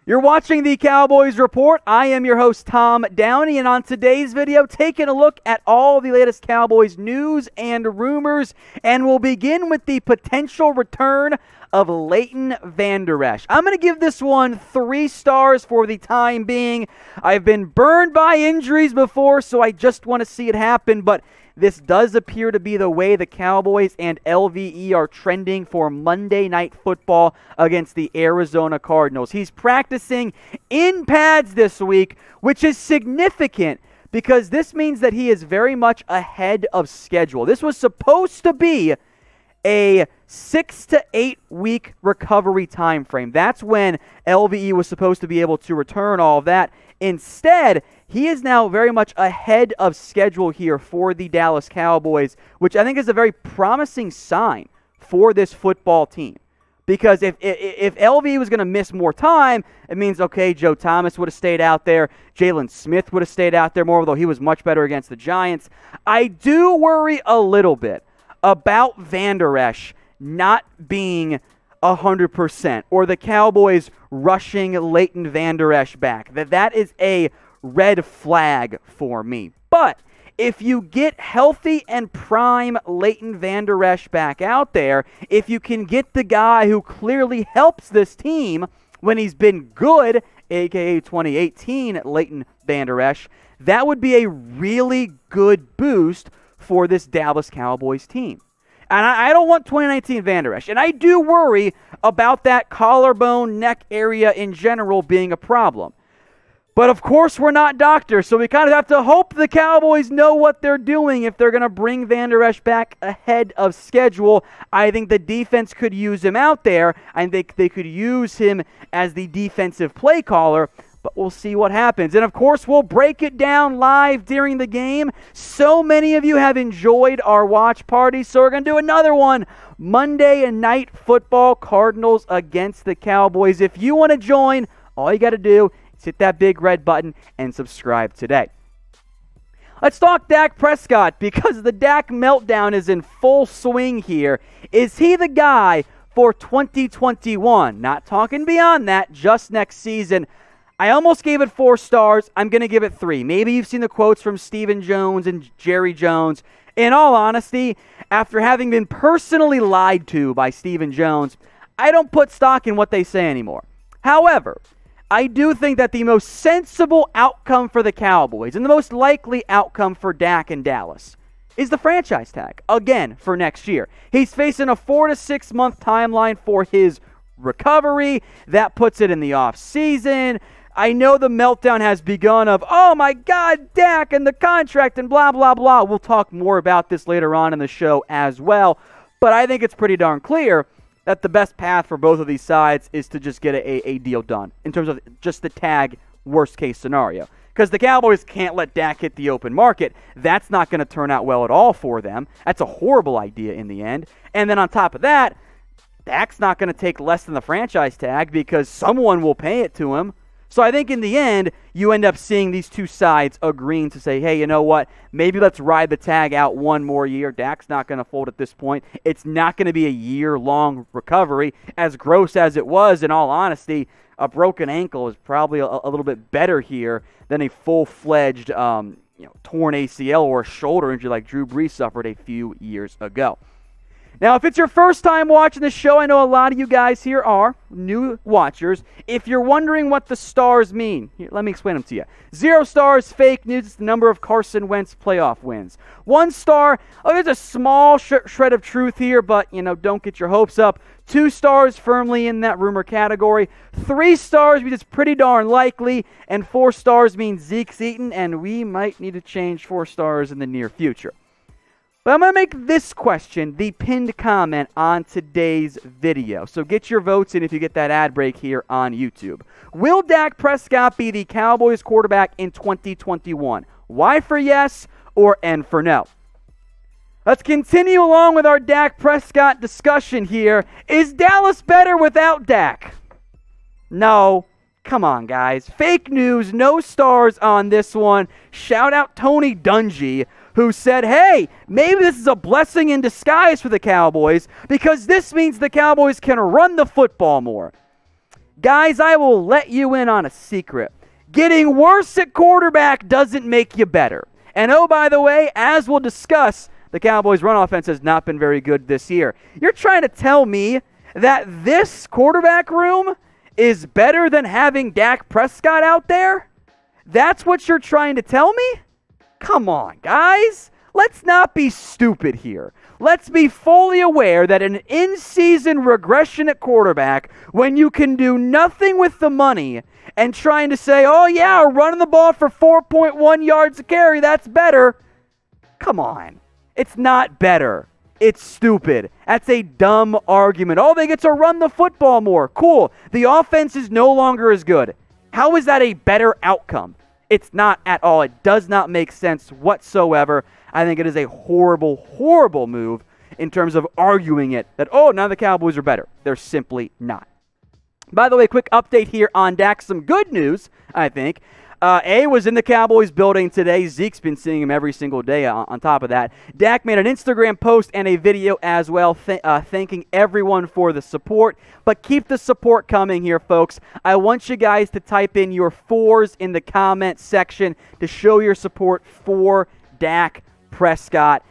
You're watching the Cowboys Report. I am your host, Tom Downey, and on today's video, taking a look at all the latest Cowboys news and rumors, and we'll begin with the potential return of Leighton Vander Esch. I'm going to give this one 3 stars for the time being. I've been burned by injuries before, so I just want to see it happen, but this does appear to be the way the Cowboys and LVE are trending for Monday Night Football against the Arizona Cardinals. He's practicing in pads this week, which is significant because this means that he is very much ahead of schedule. This was supposed to be a 6 to 8 week recovery time frame. That's when LVE was supposed to be able to return all of that. Instead, he is now very much ahead of schedule here for the Dallas Cowboys, which I think is a very promising sign for this football team. Because if LVE was going to miss more time, it means, okay, Joe Thomas would have stayed out there. Jalen Smith would have stayed out there more, although he was much better against the Giants. I do worry a little bit about Vander Esch not being 100%, or the Cowboys rushing Leighton Vander Esch back. That is a red flag for me. But if you get healthy and prime Leighton Vander Esch back out there, if you can get the guy who clearly helps this team when he's been good, aka 2018 Leighton Vander Esch, that would be a really good boost for this Dallas Cowboys team. And I don't want 2019 Vander Esch. And I do worry about that collarbone, neck area in general being a problem. But of course, we're not doctors, so we kind of have to hope the Cowboys know what they're doing if they're going to bring Vander Esch back ahead of schedule. I think the defense could use him out there. I think they could use him as the defensive play caller. But we'll see what happens. And of course, we'll break it down live during the game. So many of you have enjoyed our watch party, so we're going to do another one. Monday Night Football, Cardinals against the Cowboys. If you want to join, all you got to do is hit that big red button and subscribe today. Let's talk Dak Prescott, because the Dak meltdown is in full swing here. Is he the guy for 2021? Not talking beyond that, just next season. I almost gave it 4 stars. I'm going to give it 3. Maybe you've seen the quotes from Stephen Jones and Jerry Jones. In all honesty, after having been personally lied to by Stephen Jones, I don't put stock in what they say anymore. However, I do think that the most sensible outcome for the Cowboys and the most likely outcome for Dak in Dallas is the franchise tag, again, for next year. He's facing a 4 to 6 month timeline for his recovery. That puts it in the off season. I know the meltdown has begun of, oh my God, Dak and the contract and blah, blah, blah. We'll talk more about this later on in the show as well. But I think it's pretty darn clear that the best path for both of these sides is to just get a deal done in terms of just the tag worst case scenario. Because the Cowboys can't let Dak hit the open market. That's not going to turn out well at all for them. That's a horrible idea in the end. And then on top of that, Dak's not going to take less than the franchise tag because someone will pay it to him. So I think in the end, you end up seeing these two sides agreeing to say, hey, you know what? Maybe let's ride the tag out one more year. Dak's not going to fold at this point. It's not going to be a year-long recovery. As gross as it was, in all honesty, a broken ankle is probably a little bit better here than a full-fledged torn ACL or a shoulder injury like Drew Brees suffered a few years ago. Now, if it's your first time watching the show, I know a lot of you guys here are new watchers. If you're wondering what the stars mean, here, let me explain them to you. 0 stars, fake news. It's the number of Carson Wentz playoff wins. 1 star, there's a small shred of truth here, but, don't get your hopes up. 2 stars, firmly in that rumor category. 3 stars means it's pretty darn likely. And 4 stars means Zeke's eaten, and we might need to change 4 stars in the near future. But I'm going to make this question the pinned comment on today's video. So get your votes in if you get that ad break here on YouTube. Will Dak Prescott be the Cowboys quarterback in 2021? Y for yes or N for no? Let's continue along with our Dak Prescott discussion here. Is Dallas better without Dak? No. Come on, guys. Fake news, no stars on this one. Shout out Tony Dungy, who said, hey, maybe this is a blessing in disguise for the Cowboys because this means the Cowboys can run the football more. Guys, I will let you in on a secret. Getting worse at quarterback doesn't make you better. And oh, by the way, as we'll discuss, the Cowboys' run offense has not been very good this year. You're trying to tell me that this quarterback room is better than having Dak Prescott out there? That's what you're trying to tell me? Come on, guys. Let's not be stupid here. Let's be fully aware that an in-season regression at quarterback, when you can do nothing with the money and trying to say, oh yeah, running the ball for 4.1 yards a carry, that's better. Come on. It's not better. It's stupid. That's a dumb argument. Oh, they get to run the football more. Cool. The offense is no longer as good. How is that a better outcome? It's not at all. It does not make sense whatsoever. I think it is a horrible, horrible move in terms of arguing it that, oh, now the Cowboys are better. They're simply not. By the way, quick update here on Dak. Some good news, I think. A was in the Cowboys building today. Zeke's been seeing him every single day on top of that. Dak made an Instagram post and a video as well thanking everyone for the support. But keep the support coming here, folks. I want you guys to type in your 4s in the comment section to show your support for Dak Prescott.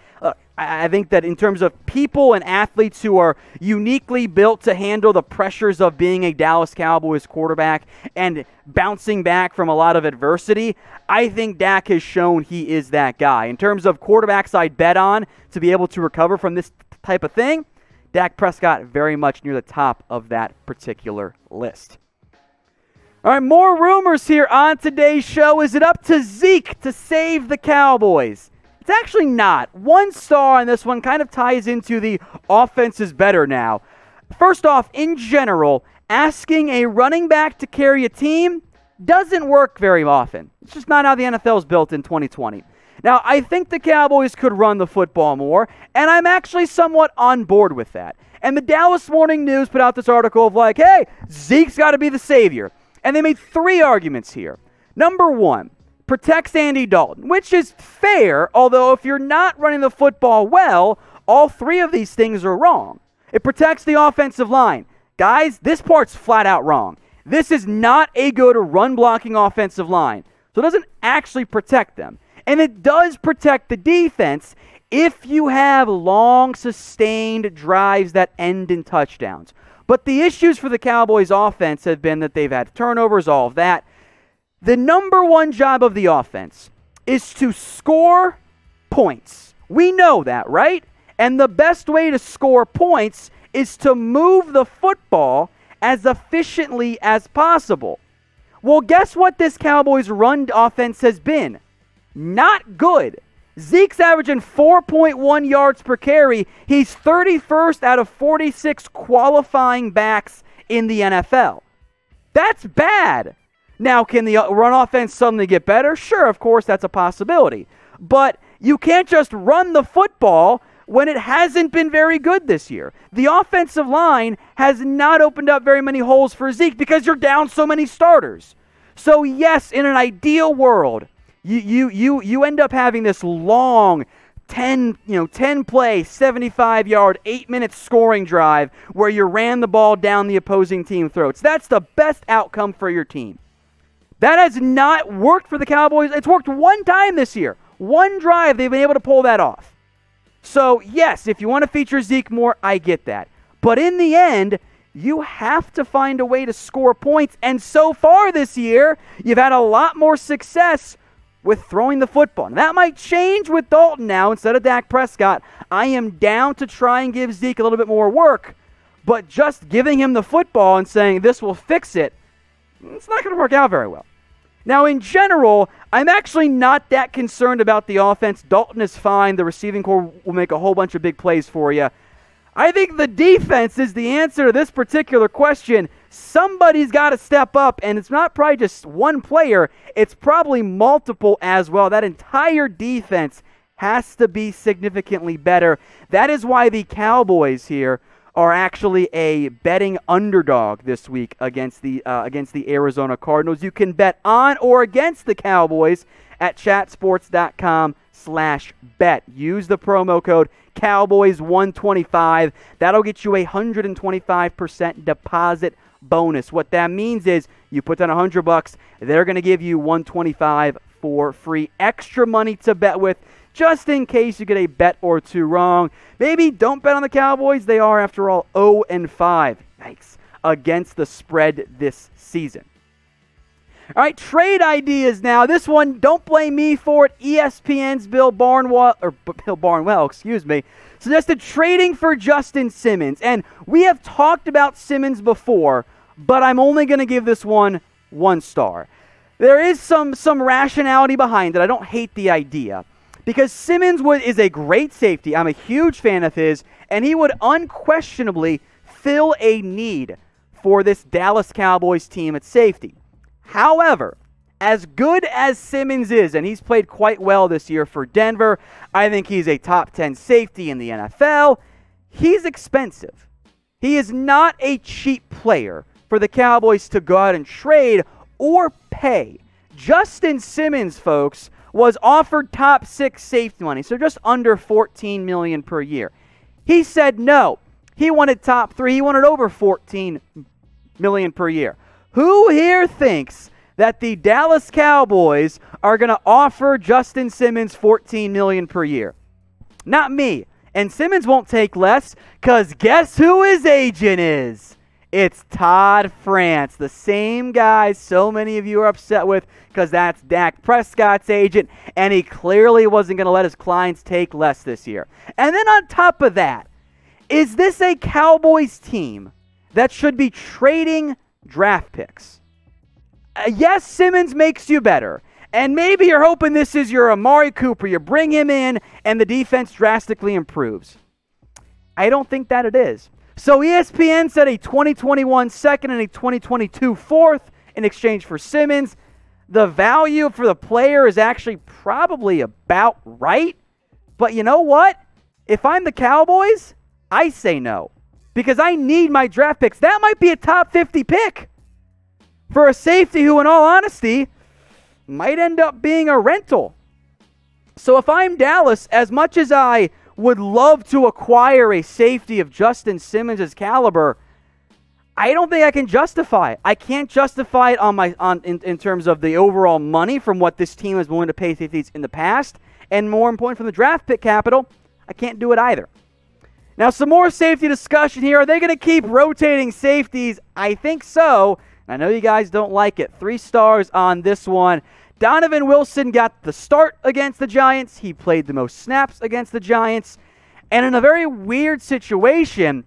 I think that in terms of people and athletes who are uniquely built to handle the pressures of being a Dallas Cowboys quarterback and bouncing back from a lot of adversity, I think Dak has shown he is that guy. In terms of quarterbacks I'd bet on to be able to recover from this type of thing, Dak Prescott very much near the top of that particular list. All right, more rumors here on today's show. Is it up to Zeke to save the Cowboys? It's actually not. One star on this one kind of ties into the offense is better now. First off, in general, asking a running back to carry a team doesn't work very often. It's just not how the NFL is built in 2020. Now, I think the Cowboys could run the football more, and I'm actually somewhat on board with that. And the Dallas Morning News put out this article of like, hey, Zeke's got to be the savior. And they made 3 arguments here. Number 1. Protects Andy Dalton, which is fair, although if you're not running the football well, all 3 of these things are wrong. It protects the offensive line. Guys, this part's flat out wrong. This is not a good run-blocking offensive line, so it doesn't actually protect them. And it does protect the defense if you have long, sustained drives that end in touchdowns. But the issues for the Cowboys offense have been that they've had turnovers, all of that. The number 1 job of the offense is to score points. We know that, right? And the best way to score points is to move the football as efficiently as possible. Well, guess what this Cowboys run offense has been? Not good. Zeke's averaging 4.1 yards per carry. He's 31st out of 46 qualifying backs in the NFL. That's bad. Now, can the run offense suddenly get better? Sure, of course, that's a possibility. But you can't just run the football when it hasn't been very good this year. The offensive line has not opened up very many holes for Zeke because you're down so many starters. So, yes, in an ideal world, you end up having this long 10-play, 75-yard, 8-minute scoring drive where you ran the ball down the opposing team throats. That's the best outcome for your team. That has not worked for the Cowboys. It's worked one time this year. One drive, they've been able to pull that off. So, yes, if you want to feature Zeke more, I get that. But in the end, you have to find a way to score points. And so far this year, you've had a lot more success with throwing the football. And that might change with Dalton now instead of Dak Prescott. I am down to try and give Zeke a little bit more work. But just giving him the football and saying this will fix it, it's not going to work out very well. Now, in general, I'm actually not that concerned about the offense. Dalton is fine. The receiving corps will make a whole bunch of big plays for you. I think the defense is the answer to this particular question. Somebody's got to step up, and it's not probably just one player. It's probably multiple as well. That entire defense has to be significantly better. That is why the Cowboys here are actually a betting underdog this week against the Arizona Cardinals. You can bet on or against the Cowboys at chatsports.com/bet. Use the promo code Cowboys125. That'll get you a 125% deposit bonus. What that means is you put down $100, they're going to give you $125 for free extra money to bet with, just in case you get a bet or two wrong. Maybe don't bet on the Cowboys. They are, after all, 0-5. Yikes. Against the spread this season. All right, trade ideas now. This one, don't blame me for it. ESPN's Bill Barnwell, suggested trading for Justin Simmons. And we have talked about Simmons before, but I'm only going to give this one 1 star. There is some rationality behind it. I don't hate the idea. Because Simmons is a great safety. I'm a huge fan of his, and he would unquestionably fill a need for this Dallas Cowboys team at safety. However, as good as Simmons is, and he's played quite well this year for Denver, I think he's a top 10 safety in the NFL, he's expensive. He is not a cheap player for the Cowboys to go out and trade or pay. Justin Simmons, folks, was offered top 6 safety money, so just under $14 million per year. He said no. He wanted top 3. He wanted over $14 million per year. Who here thinks that the Dallas Cowboys are going to offer Justin Simmons $14 million per year? Not me. And Simmons won't take less, because guess who his agent is? It's Todd France, the same guy so many of you are upset with, because that's Dak Prescott's agent, and he clearly wasn't going to let his clients take less this year. And then on top of that, is this a Cowboys team that should be trading draft picks? Yes, Simmons makes you better. And maybe you're hoping this is your Amari Cooper. You bring him in and the defense drastically improves. I don't think that it is. So ESPN said a 2021 second and a 2022 fourth in exchange for Simmons. The value for the player is actually probably about right. But you know what? If I'm the Cowboys, I say no. Because I need my draft picks. That might be a top 50 pick for a safety who, in all honesty, might end up being a rental. So if I'm Dallas, as much as I would love to acquire a safety of Justin Simmons' caliber, I don't think I can justify it. I can't justify it in terms of the overall money from what this team is willing to pay safeties in the past, and more important, from the draft pick capital, I can't do it either. Now, some more safety discussion here. Are they going to keep rotating safeties? I think so. I know you guys don't like it. 3 stars on this one. Donovan Wilson got the start against the Giants. He played the most snaps against the Giants. And in a very weird situation,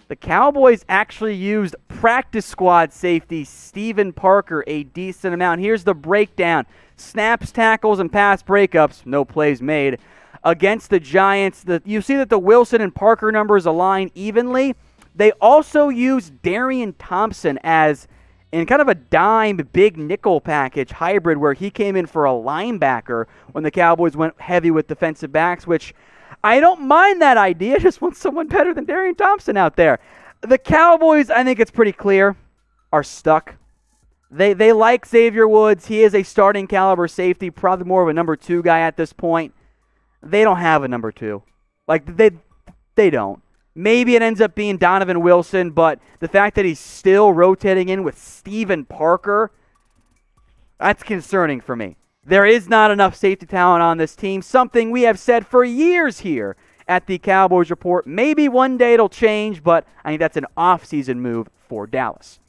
the Cowboys actually used practice squad safety Steven Parker a decent amount. Here's the breakdown. Snaps, tackles, and pass breakups. No plays made. Against the Giants, you see that the Wilson and Parker numbers align evenly. They also used Darian Thompson as in kind of a dime big nickel package hybrid, where he came in for a linebacker when the Cowboys went heavy with defensive backs, which I don't mind that idea. I just want someone better than Darian Thompson out there. The Cowboys, I think it's pretty clear, are stuck. They like Xavier Woods. He is a starting caliber safety, probably more of a number 2 guy at this point. They don't have a number 2. Like, they don't. Maybe it ends up being Donovan Wilson, but the fact that he's still rotating in with Steven Parker, that's concerning for me. There is not enough safety talent on this team, something we have said for years here at the Cowboys Report. Maybe one day it'll change, but I think that's an off-season move for Dallas.